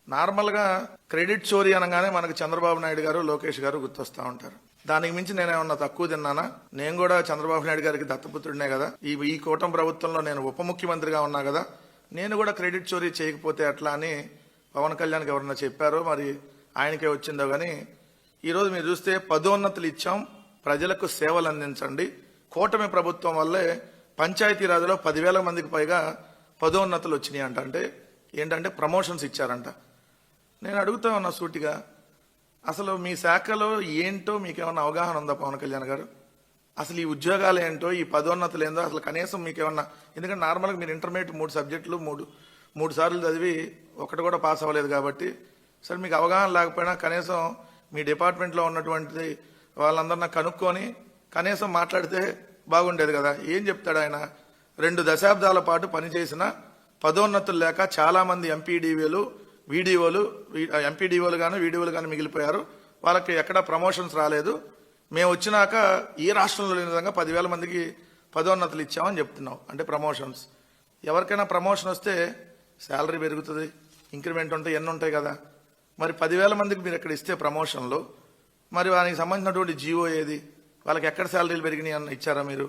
నార్మల్గా క్రెడిట్ చోరీ అనగానే మనకు చంద్రబాబు నాయుడు గారు లోకేష్ గారు గుర్తొస్తా ఉంటారు. దానికి మించి నేనేమన్నా తక్కువ తిన్నానా? నేను కూడా చంద్రబాబు నాయుడు గారికి దత్తపుత్రుడినే కదా. ఈ కూటమి ప్రభుత్వంలో నేను ఉప ముఖ్యమంత్రిగా ఉన్నా కదా. నేను కూడా క్రెడిట్ చోరీ చేయకపోతే ఎట్లా అని పవన్ కళ్యాణ్కి ఎవరన్నా చెప్పారో మరి ఆయనకే వచ్చిందో కానీ ఈరోజు మీరు చూస్తే పదోన్నతులు ఇచ్చాం, ప్రజలకు సేవలు అందించండి. కూటమి ప్రభుత్వం వల్లే పంచాయతీరాజ్లో 10,000 మందికి పైగా పదోన్నతులు వచ్చినాయి అంట. అంటే ఏంటంటే ప్రమోషన్స్ ఇచ్చారంట. నేను అడుగుతా ఉన్నా సూటిగా, అసలు మీ శాఖలో ఏంటో మీకేమన్నా అవగాహన ఉందా పవన్ కళ్యాణ్ గారు? అసలు ఈ ఉద్యోగాలు ఏంటో, ఈ పదోన్నతులు ఏందో అసలు కనీసం మీకేమన్నా? ఎందుకంటే నార్మల్గా మీరు ఇంటర్మీడియట్ 3 సబ్జెక్టులు మూడు సార్లు చదివి ఒకటి కూడా పాస్ అవ్వలేదు కాబట్టి సరే మీకు అవగాహన లేకపోయినా కనీసం మీ డిపార్ట్మెంట్లో ఉన్నటువంటి వాళ్ళందరినీ కనుక్కొని కనీసం మాట్లాడితే బాగుండేది కదా. ఏం చెప్తాడు ఆయన? 2 దశాబ్దాల పాటు పనిచేసిన పదోన్నతులు లేక చాలా మంది ఎంపీడీఓలు గాను వీడియోలు గాను మిగిలిపోయారు. వాళ్ళకి ఎక్కడా ప్రమోషన్స్ రాలేదు. మేము వచ్చినాక ఏ రాష్ట్రంలో లేని విధంగా 10,000 మందికి పదోన్నతులు ఇచ్చామని చెప్తున్నాం. అంటే ప్రమోషన్స్. ఎవరికైనా ప్రమోషన్ వస్తే శాలరీ పెరుగుతుంది, ఇంక్రిమెంట్ ఉంటాయి, ఎన్ని ఉంటాయి కదా. మరి 10,000 మందికి మీరు ఎక్కడ ఇస్తే ప్రమోషన్లు, మరి వానికి సంబంధించినటువంటి జీవో ఏది? వాళ్ళకి ఎక్కడ శాలరీలు పెరిగినాయి అన్న ఇచ్చారా మీరు?